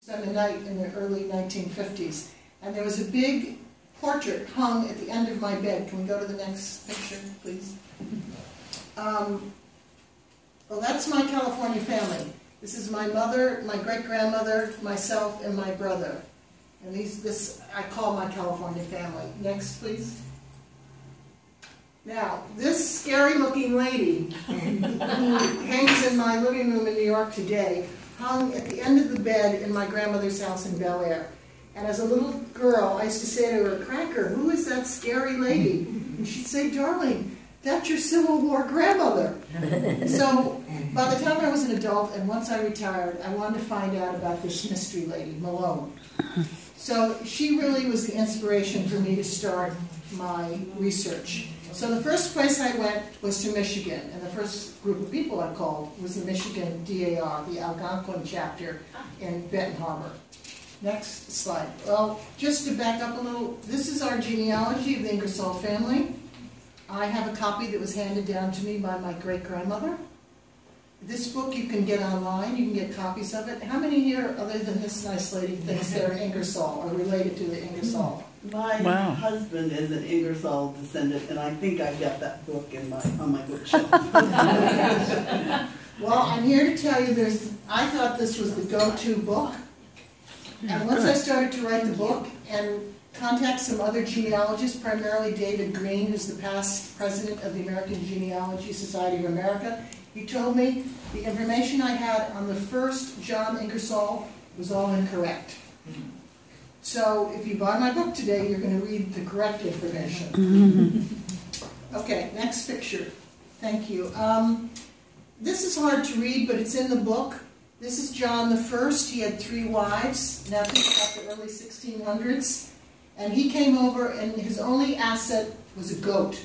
spent the night in the early 1950s. And there was a big portrait hung at the end of my bed. Can we go to the next picture, please? Well, that's my California family. This is my mother, my great-grandmother, myself, and my brother. And this I call my California family. Next, please. Now, this scary-looking lady who hangs in my living room in New York today hung at the end of the bed in my grandmother's house in Bel Air. And as a little girl, I used to say to her, "Cracker, who is that scary lady?" And she'd say, "Darling, that's your Civil War grandmother." So by the time I was an adult, and once I retired, I wanted to find out about this mystery lady, Malone. So she really was the inspiration for me to start my research. So the first place I went was to Michigan, and the first group of people I called was the Michigan DAR, the Algonquin chapter in Benton Harbor. Next slide. Well, just to back up a little, this is our genealogy of the Ingersoll family. I have a copy that was handed down to me by my great-grandmother. This book you can get online, you can get copies of it. How many here, other than this nice lady, thinks they're Ingersoll or related to the Ingersoll? My husband is an Ingersoll descendant, and I think I've got that book on my bookshelf. Well, I'm here to tell you I thought this was the go-to book. And once I started to write the book and contact some other genealogists, primarily David Green, who's the past president of the American Genealogy Society of America, he told me the information I had on the first John Ingersoll was all incorrect. So if you buy my book today, you're going to read the correct information. Okay, next picture. Thank you. This is hard to read, but it's in the book. This is John the First. He had 3 wives. Now think about the early 1600s. And he came over, and his only asset was a goat.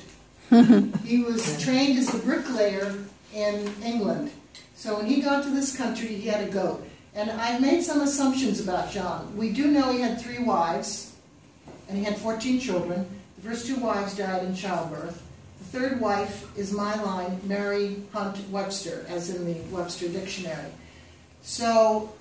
He was trained as a bricklayer in England. So when he got to this country, he had a goat. And I've made some assumptions about John. We do know he had 3 wives, and he had 14 children. The first 2 wives died in childbirth. The 3rd wife is my line, Mary Hunt Webster, as in the Webster Dictionary. So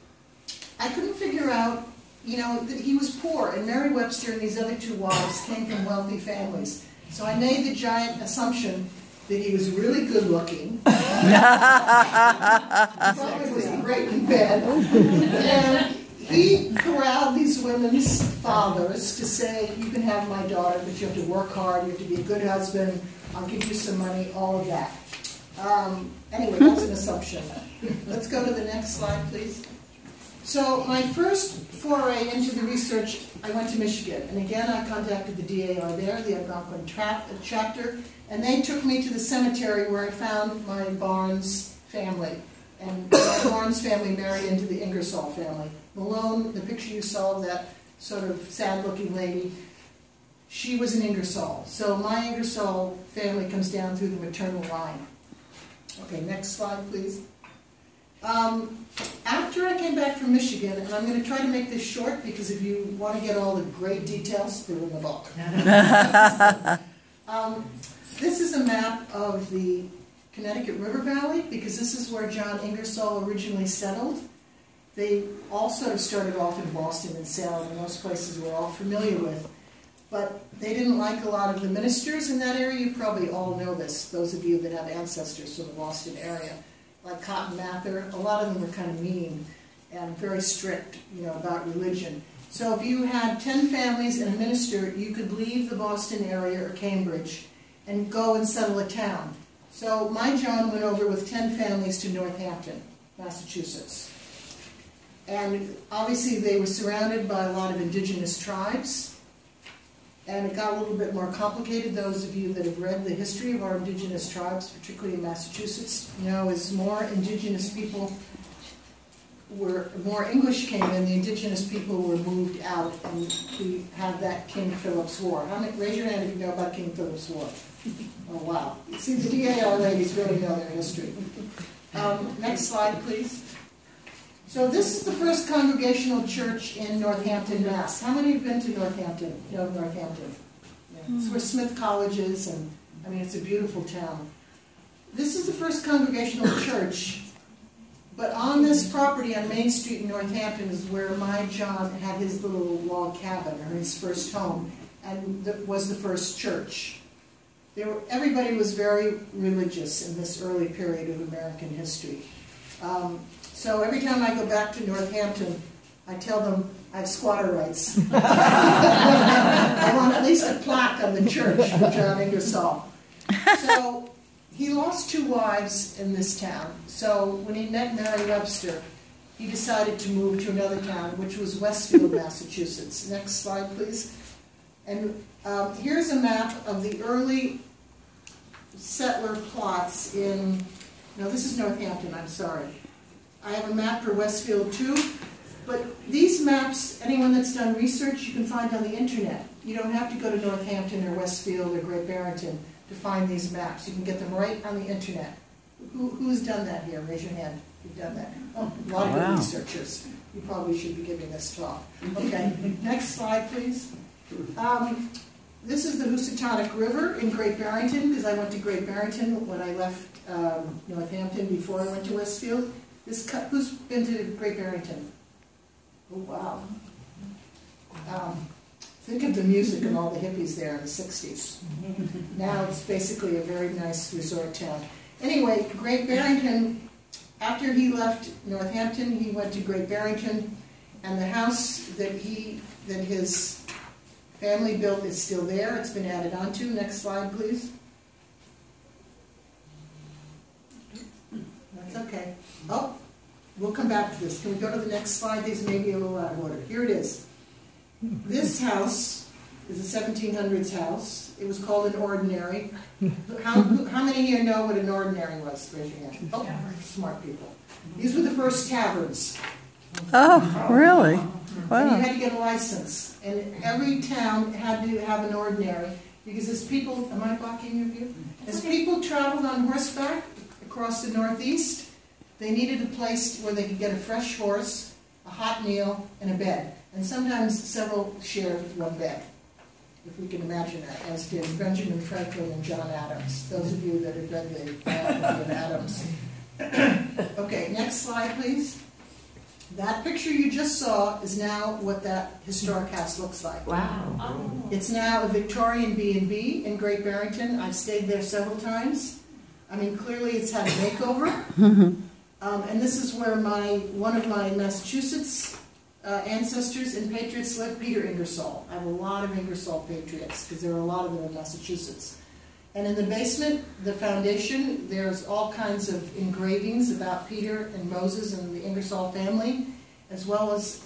I couldn't figure out, that he was poor, and Mary Webster and these other 2 wives came from wealthy families. So I made the giant assumption that he was really good looking. Probably was great in bed. And he corralled these women's fathers to say, "You can have my daughter, but you have to work hard, you have to be a good husband, I'll give you some money," all of that. Anyway, that's an assumption. Let's go to the next slide, please. So my first foray into the research, I went to Michigan. And again, I contacted the DAR there, the Algonquin chapter, and they took me to the cemetery where I found my Barnes family. And my Barnes family married into the Ingersoll family. Malone, the picture you saw of that sort of sad-looking lady, she was an Ingersoll. So my Ingersoll family comes down through the maternal line. Okay, next slide, please. After I came back from Michigan, and I'm going to try to make this short because if you want to get all the great details, they're in the book. This is a map of the Connecticut River Valley because this is where John Ingersoll originally settled. They all sort of started off in Boston and Salem, and those places we're all familiar with. But they didn't like a lot of the ministers in that area. You probably all know this, those of you that have ancestors from the Boston area. Like Cotton Mather, a lot of them were kind of mean and very strict, about religion. So if you had 10 families and a minister, you could leave the Boston area or Cambridge and go and settle a town. So my John went over with 10 families to Northampton, Massachusetts. And obviously they were surrounded by a lot of indigenous tribes. And it got a little bit more complicated. Those of you that have read the history of our indigenous tribes, particularly in Massachusetts, as more indigenous people more English came in, the indigenous people were moved out, and we had that King Philip's War. Raise your hand if you know about King Philip's War. Oh, wow. See, the DAR ladies really know their history. Next slide, please. So this is the first Congregational church in Northampton, Mass. How many have been to Northampton? Know Northampton? Yeah. It's where Smith College is, and it's a beautiful town. This is the first Congregational church, But on this property on Main Street in Northampton is where my John had his little log cabin, or his first home, and that was the first church. Everybody was very religious in this early period of American history. So every time I go back to Northampton, I tell them I have squatter rights. I want at least a plaque on the church for John Ingersoll. So he lost 2 wives in this town. So when he met Mary Webster, he decided to move to another town, which was Westfield, Massachusetts. Next slide, please. And here's a map of the early settler plots in, no, this is Northampton, I'm sorry. I have a map for Westfield too, but these maps, anyone that's done research, you can find on the internet. You don't have to go to Northampton or Westfield or Great Barrington to find these maps. You can get them right on the internet. Who's done that here? Raise your hand. You've done that. Oh, a lot of good researchers. You probably should be giving this talk. Okay, next slide, please. This is the Housatonic River in Great Barrington, because I went to Great Barrington when I left Northampton before I went to Westfield. Who's been to Great Barrington? Oh, wow. Think of the music and all the hippies there in the 60s. Now it's basically a very nice resort town. Anyway, Great Barrington, after he left Northampton, he went to Great Barrington, and the house that his family built is still there. It's been added onto. Next slide, please. That's okay. Oh, we'll come back to this. Can we go to the next slide? These may be a little out of order. Here it is. This house is a 1700s house. It was called an ordinary. How many here know what an ordinary was? Raise your hand. Oh, smart people. These were the first taverns. Oh, really? Wow. And you had to get a license. And every town had to have an ordinary. Because as people, am I blocking your view? As people traveled on horseback across the Northeast, they needed a place where they could get a fresh horse, a hot meal, and a bed. And sometimes several shared one bed, if we can imagine that, as did Benjamin Franklin and John Adams, those of you that have read the biography of Adams. Okay, next slide, please. That picture you just saw is now what that historic house looks like. Wow. It's now a Victorian B&B in Great Barrington. I've stayed there several times. I mean, clearly it's had a makeover. And this is where one of my Massachusetts ancestors and patriots lived, Peter Ingersoll. I have a lot of Ingersoll patriots because there are a lot of them in Massachusetts. And in the basement, the foundation, there's all kinds of engravings about Peter and Moses and the Ingersoll family, as well as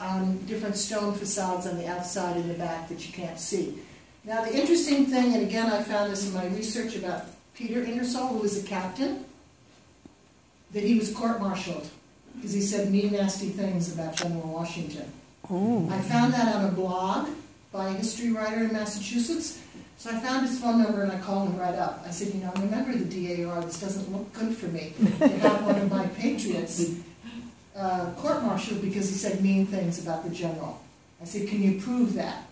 different stone facades on the outside and the back that you can't see. Now the interesting thing, and again I found this in my research about Peter Ingersoll, who was a captain, that he was court-martialed because he said mean, nasty things about General Washington. Oh. I found that on a blog by a history writer in Massachusetts. So I found his phone number and I called him right up. I said, you know, remember the DAR, this doesn't look good for me to have one of my patriots court-martialed because he said mean things about the general. I said, can you prove that?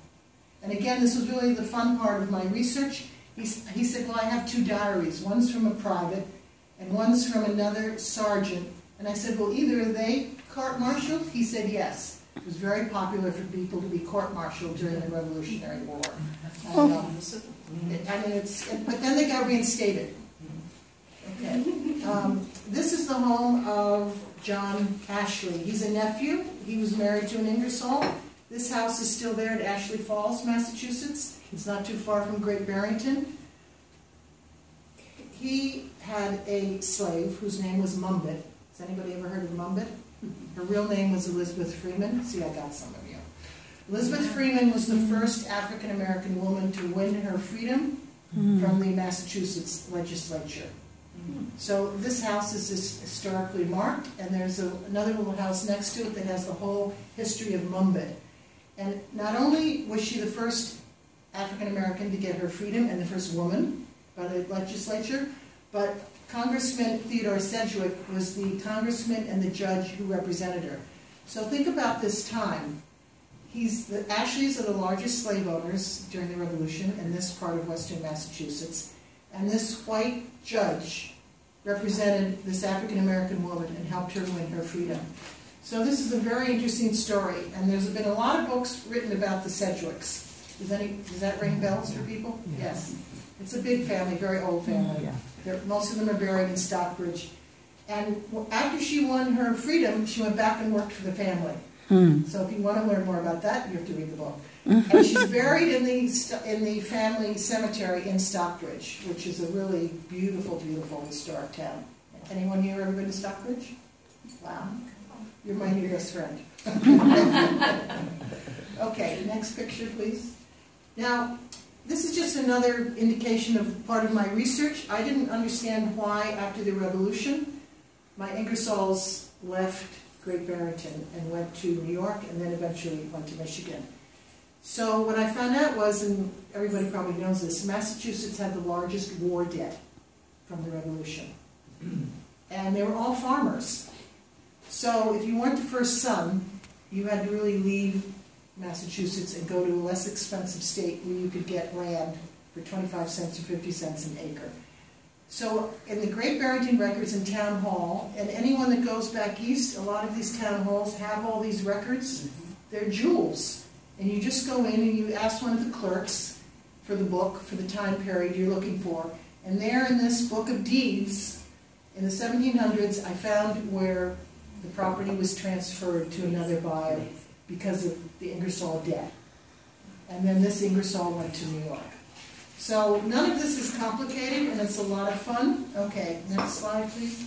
And again, this was really the fun part of my research. He said, well, I have 2 diaries. One's from a private and one's from another sergeant. And I said, well, either are they court-martialed? He said, yes. It was very popular for people to be court-martialed during the Revolutionary War. And, but then they got reinstated. Okay. This is the home of John Ashley. He's a nephew. He was married to an Ingersoll. This house is still there at Ashley Falls, Massachusetts. It's not too far from Great Barrington. He had a slave whose name was Mumbet. Has anybody ever heard of Mumbet? Her real name was Elizabeth Freeman. See, I got some of you. Elizabeth Freeman was the first African-American woman to win her freedom from the Massachusetts legislature. So this house is historically marked, and there's another little house next to it that has the whole history of Mumbet. And not only was she the first African-American to get her freedom and the first woman by the legislature, but Congressman Theodore Sedgwick was the congressman and the judge who represented her. So think about this time. The Ashleys are the largest slave owners during the Revolution in this part of western Massachusetts. And this white judge represented this African-American woman and helped her win her freedom. So this is a very interesting story, and there's been a lot of books written about the Sedgwicks. Does that ring bells for people? Yes. It's a big family, very old family. Most of them are buried in Stockbridge. And after she won her freedom, she went back and worked for the family. So if you want to learn more about that, you have to read the book. And she's buried in the family cemetery in Stockbridge, which is a really beautiful, beautiful historic town. Anyone here ever been to Stockbridge? Wow. You're my new best friend. Okay, next picture, please. Now, this is just another indication of part of my research. I didn't understand why, after the Revolution, my Ingersolls left Great Barrington and went to New York and then eventually went to Michigan. So what I found out was, and everybody probably knows this, Massachusetts had the largest war debt from the Revolution. And they were all farmers. So if you weren't the first son, you had to really leave Massachusetts and go to a less expensive state where you could get land for 25 cents or 50 cents an acre. So in the Great Barrington records in Town Hall, and anyone that goes back east, a lot of these town halls have all these records. They're jewels. And you just go in and you ask one of the clerks for the book, for the time period you're looking for. And there in this book of deeds, in the 1700s, I found where the property was transferred to another buyer because of the Ingersoll debt. And then this Ingersoll went to New York. So none of this is complicated, and it's a lot of fun. Okay, next slide, please.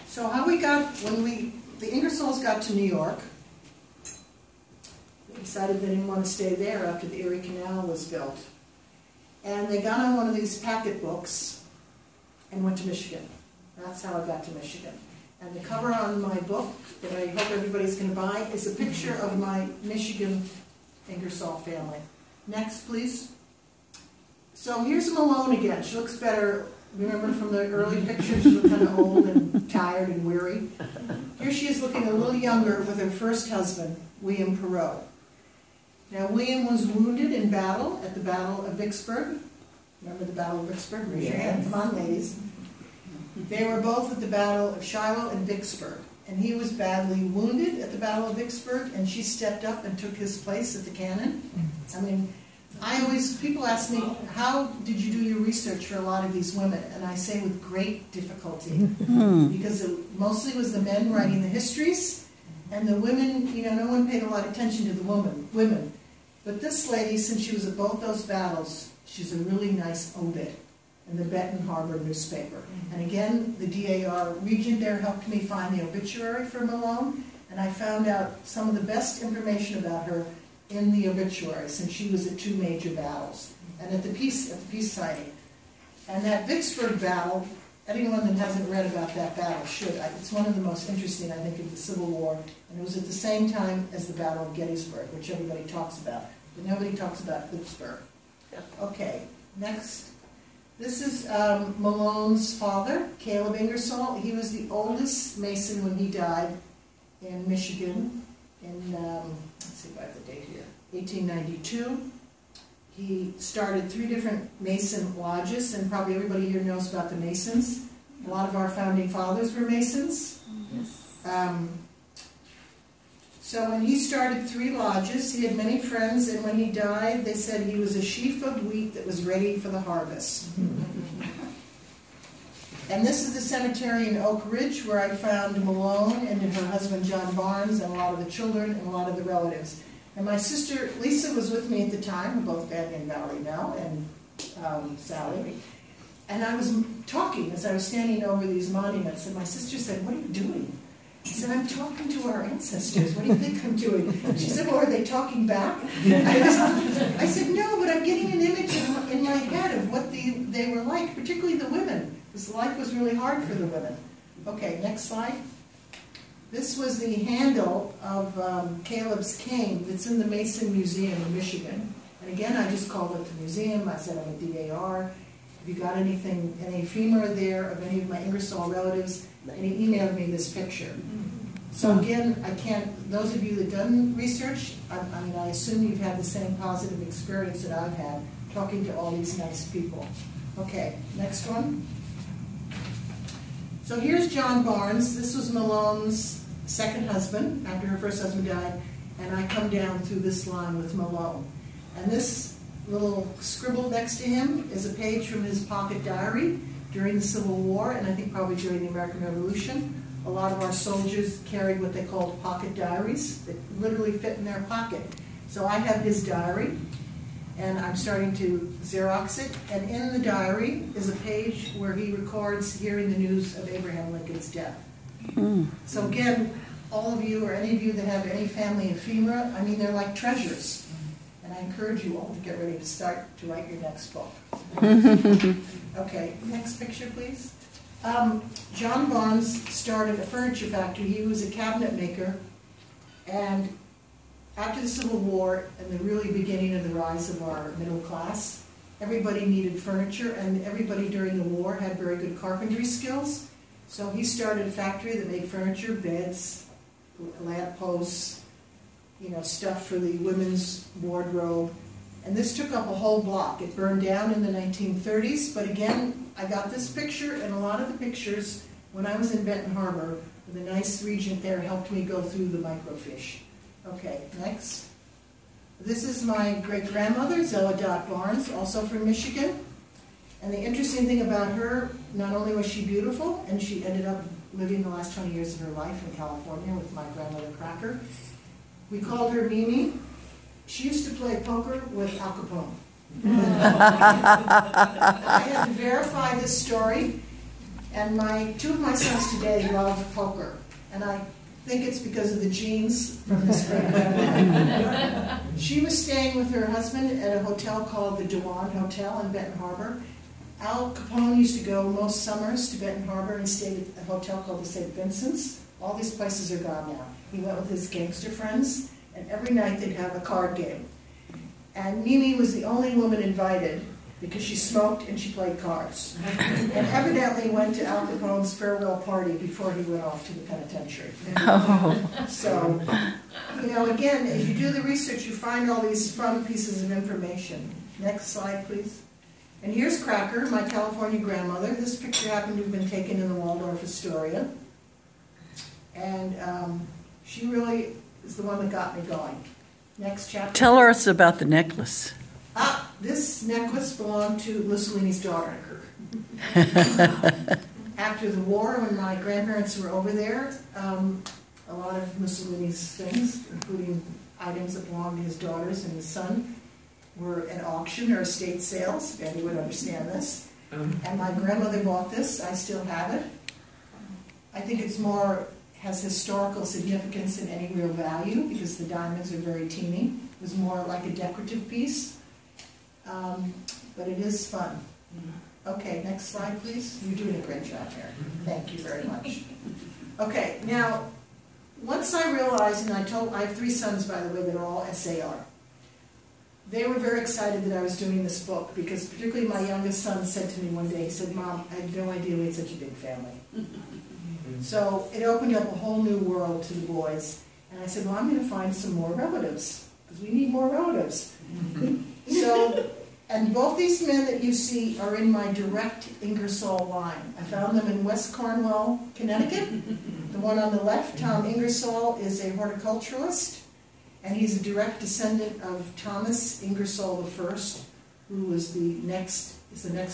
So how we got, the Ingersolls got to New York, they decided they didn't want to stay there after the Erie Canal was built. And they got on one of these packet books and went to Michigan. That's how I got to Michigan. And the cover on my book, that I hope everybody's going to buy, is a picture of my Michigan Ingersoll family. Next, please. So here's Malone again. She looks better. Remember from the early pictures, she looked kind of old and tired and weary. Here she is looking a little younger with her first husband, William Perot. Now, William was wounded in battle at the Battle of Vicksburg. Remember the Battle of Vicksburg? Raise your hand. Come on, ladies. They were both at the Battle of Shiloh and Vicksburg. And he was badly wounded at the Battle of Vicksburg, and she stepped up and took his place at the cannon. I mean, people ask me, how did you do your research for a lot of these women? And I say with great difficulty, because it mostly was the men writing the histories, and the women, no one paid a lot of attention to the women. But this lady, since she was at both those battles, she's a really nice obit in the Benton Harbor newspaper. And again, the DAR region there helped me find the obituary for Malone, and I found out some of the best information about her in the obituary, since she was at two major battles, and at the peace signing. And that Vicksburg battle, anyone that hasn't read about that battle should. It's one of the most interesting, I think, of the Civil War, and it was at the same time as the Battle of Gettysburg, which everybody talks about, but nobody talks about Vicksburg. Okay, next. This is Malone's father, Caleb Ingersoll. He was the oldest Mason when he died in Michigan in, let's see if I have the date here, 1892. He started 3 different Mason lodges, and probably everybody here knows about the Masons. A lot of our founding fathers were Masons. Yes. So when he started 3 lodges, he had many friends, and when he died, they said he was a sheaf of wheat that was ready for the harvest. And this is the cemetery in Oak Ridge, where I found Malone and her husband John Barnes and a lot of the children and a lot of the relatives. And my sister Lisa was with me at the time. We're both Fanny and Valerie now, and Sally. And I was talking as I was standing over these monuments, and my sister said, "What are you doing?" I said, "I'm talking to our ancestors. What do you think I'm doing?" She said, "Well, are they talking back?" I said, "No, but I'm getting an image in my head of what they were like, particularly the women. Because life was really hard for the women." Okay, next slide. This was the handle of Caleb's cane that's in the Mason Museum in Michigan. And again, I just called it the museum. I said I'm a DAR. If you got anything, any ephemera there of any of my Ingersoll relatives, and he emailed me this picture. So again, I can't, those of you that done research, I mean, I assume you've had the same positive experience that I've had, talking to all these nice people. Okay, next one. So here's John Barnes. This was Malone's second husband after her first husband died, and I come down through this line with Malone. And this little scribble next to him is a page from his pocket diary during the Civil War, and I think probably during the American Revolution. A lot of our soldiers carried what they called pocket diaries that literally fit in their pocket. So I have his diary, and I'm starting to Xerox it, and in the diary is a page where he records hearing the news of Abraham Lincoln's death. So again, all of you or any of you that have any family in FEMA, I mean, they're like treasures. And I encourage you all to get ready to start to write your next book. Okay, next picture, please. John Barnes started a furniture factory. He was a cabinet maker, and after the Civil War and the really beginning of the rise of our middle class, everybody needed furniture, and everybody during the war had very good carpentry skills. So he started a factory that made furniture, beds, lamp posts, you know, stuff for the women's wardrobe. And this took up a whole block. It burned down in the 1930s, but again, I got this picture, and a lot of the pictures, when I was in Benton Harbor, the nice regent there helped me go through the microfiche. Okay, next. This is my great-grandmother, Zoa Dot Barnes, also from Michigan. And the interesting thing about her, not only was she beautiful, and she ended up living the last 20 years of her life in California with my grandmother Cracker. We called her Mimi. She used to play poker with Al Capone. I had to verify this story, and two of my sons today love poker. And I think it's because of the genes from this great grandmother. She was staying with her husband at a hotel called the Dewan Hotel in Benton Harbor. Al Capone used to go most summers to Benton Harbor and stayed at a hotel called the St. Vincent's. All these places are gone now. He went with his gangster friends, and every night they'd have a card game. And Mimi was the only woman invited because she smoked and she played cards. And evidently went to Al Capone's farewell party before he went off to the penitentiary. Oh. So, you know, again, as you do the research, you find all these fun pieces of information. Next slide, please. And here's Cracker, my California grandmother. This picture happened to have been taken in the Waldorf Astoria. And she really is the one that got me going. Next chapter. Tell us about the necklace. This necklace belonged to Mussolini's daughter. After the war, when my grandparents were over there, a lot of Mussolini's things, including items that belonged to his daughters and his son, were at auction or estate sales, if anyone would understand this. And my grandmother bought this. I still have it. I think it's has historical significance and any real value because the diamonds are very teeny. It was more like a decorative piece, but it is fun. Okay, next slide, please. You're doing a great job here. Thank you very much. Okay, now, once I realized, and I have 3 sons, by the way, that are all SAR. They were very excited that I was doing this book because particularly my youngest son said to me one day, he said, "Mom, I had no idea we had such a big family." So it opened up a whole new world to the boys. And I said, well, I'm going to find some more relatives, because we need more relatives. So, and both these men that you see are in my direct Ingersoll line. I found them in West Cornwall, Connecticut. The one on the left, Tom Ingersoll, is a horticulturalist, and he's a direct descendant of Thomas Ingersoll I, who was the next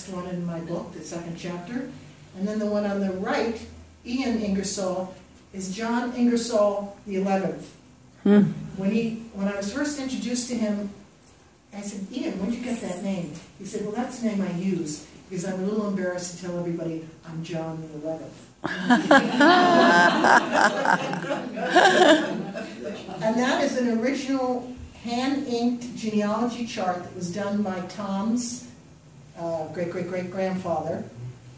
one in my book, the second chapter. And then the one on the right, Ian Ingersoll, is John Ingersoll the 11th. When I was first introduced to him, I said, "Ian, where'd you get that name?" He said, "Well, that's the name I use because I'm a little embarrassed to tell everybody I'm John the 11th." And that is an original hand-inked genealogy chart that was done by Tom's great-great-great-grandfather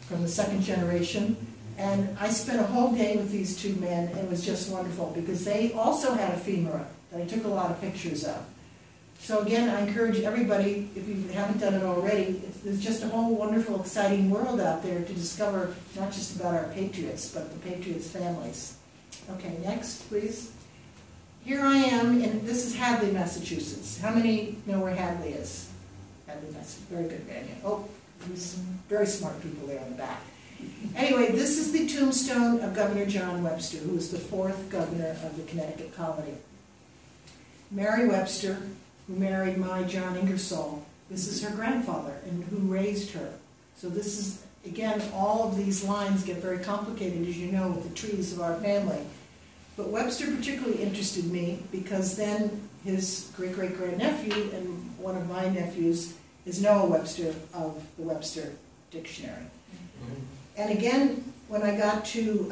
from the second generation. And I spent a whole day with these 2 men, and it was just wonderful because they also had a femora that I took a lot of pictures of. So again, I encourage everybody, if you haven't done it already, there's just a whole wonderful, exciting world out there to discover, not just about our patriots, but the patriots' families. Okay, next, please. Here I am, and this is Hadley, Massachusetts. How many know where Hadley is? Hadley, Massachusetts. Very good, Daniel. Oh, There's very smart people there in the back. Anyway, this is the tombstone of Governor John Webster, who was the 4th governor of the Connecticut colony. Mary Webster, who married my John Ingersoll, this is her grandfather, and who raised her. So this is, again, all of these lines get very complicated, as you know, with the trees of our family. But Webster particularly interested me because then his great-great-grandnephew and one of my nephews is Noah Webster of the Webster Dictionary. And again, when I got to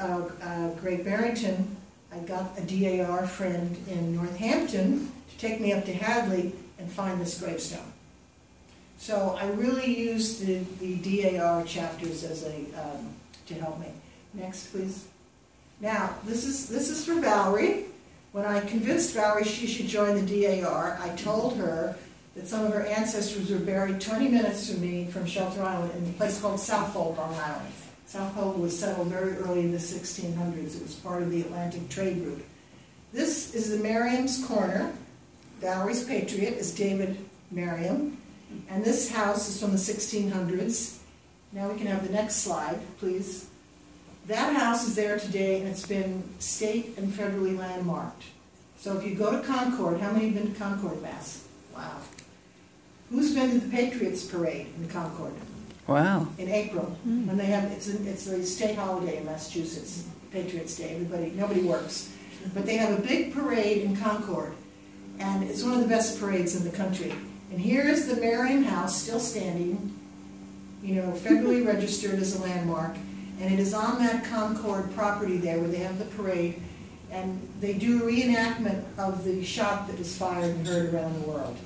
Great Barrington, I got a DAR friend in Northampton to take me up to Hadley and find this gravestone. So I really used the DAR chapters as to help me. Next, please. Now, this is for Valerie. When I convinced Valerie she should join the DAR, I told her that some of her ancestors were buried 20 minutes from me from Shelter Island in a place called Southold, Long Island. Southold was settled very early in the 1600s. It was part of the Atlantic trade route. This is the Merriam's Corner. Valerie's patriot is David Merriam. And this house is from the 1600s. Now we can have the next slide, please. That house is there today, and it's been state and federally landmarked. So if you go to Concord, how many have been to Concord, Mass? Wow. Who's been to the Patriots Parade in Concord? Wow. In April, when they have, it's a state holiday in Massachusetts, Patriots Day. Nobody works. But they have a big parade in Concord, and it's one of the best parades in the country. And here is the Merriam House, still standing, you know, federally registered as a landmark, and it is on that Concord property there where they have the parade, and they do a reenactment of the shot that was fired and heard around the world.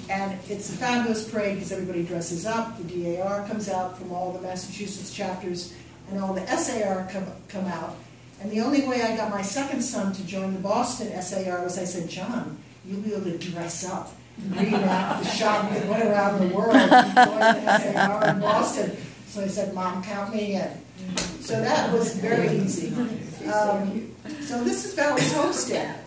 And it's a fabulous parade because everybody dresses up, the DAR comes out from all the Massachusetts chapters, and all the SAR come out. And the only way I got my second son to join the Boston SAR was I said, John, you'll be able to dress up, reenact the shot that went around the world, and join the SAR in Boston. So I said, Mom, count me in. So that was very easy. So this is Valerie's homestead.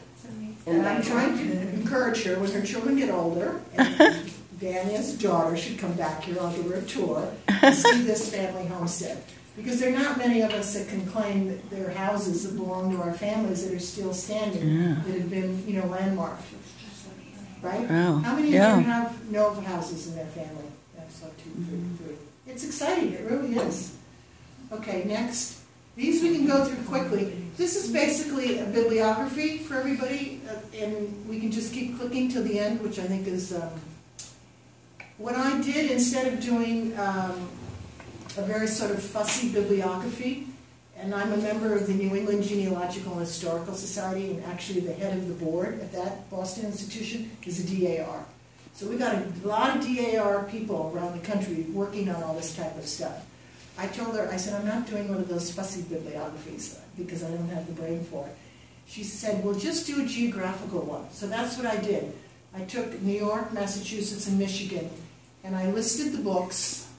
And I'm trying to encourage her when her children get older, and Daniel's daughter should come back here, I'll give her a tour, to see this family homestead. Because there are not many of us that can claim that there are houses that belong to our families that are still standing, that have been, you know, landmarked. Right? Wow. How many of you have no houses in their family? That's like 2, 3, 3. It's exciting, it really is. Okay, next. These we can go through quickly. This is basically a bibliography for everybody, and we can just keep clicking till the end, which I think is what I did instead of doing a very sort of fussy bibliography. And I'm a member of the New England Genealogical and Historical Society, and actually the head of the board at that Boston institution is a DAR. So we got a lot of DAR people around the country working on all this type of stuff. I told her, I said, I'm not doing one of those fussy bibliographies because I don't have the brain for it. She said, well, just do a geographical one. So that's what I did. I took New York, Massachusetts, and Michigan, and I listed the books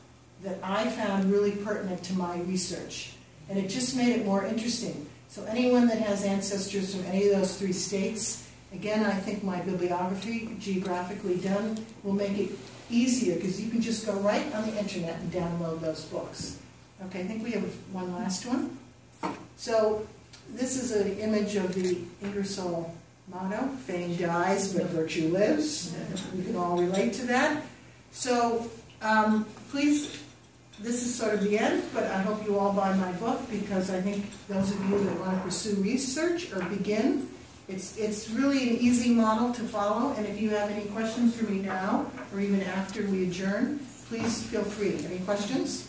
that I found really pertinent to my research. And it just made it more interesting. So anyone that has ancestors from any of those 3 states, again, I think my bibliography, geographically done, will make it easier because you can just go right on the internet and download those books. Okay, I think we have one last one. So this is an image of the Ingersoll motto, fame dies but virtue lives. We can all relate to that. So please, this is sort of the end, but I hope you all buy my book because I think those of you that want to pursue research or begin, it's really an easy model to follow, and if you have any questions for me now or even after we adjourn, please feel free. Any questions?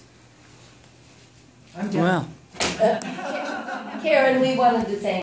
I'm done. Wow. Karen, we wanted to thank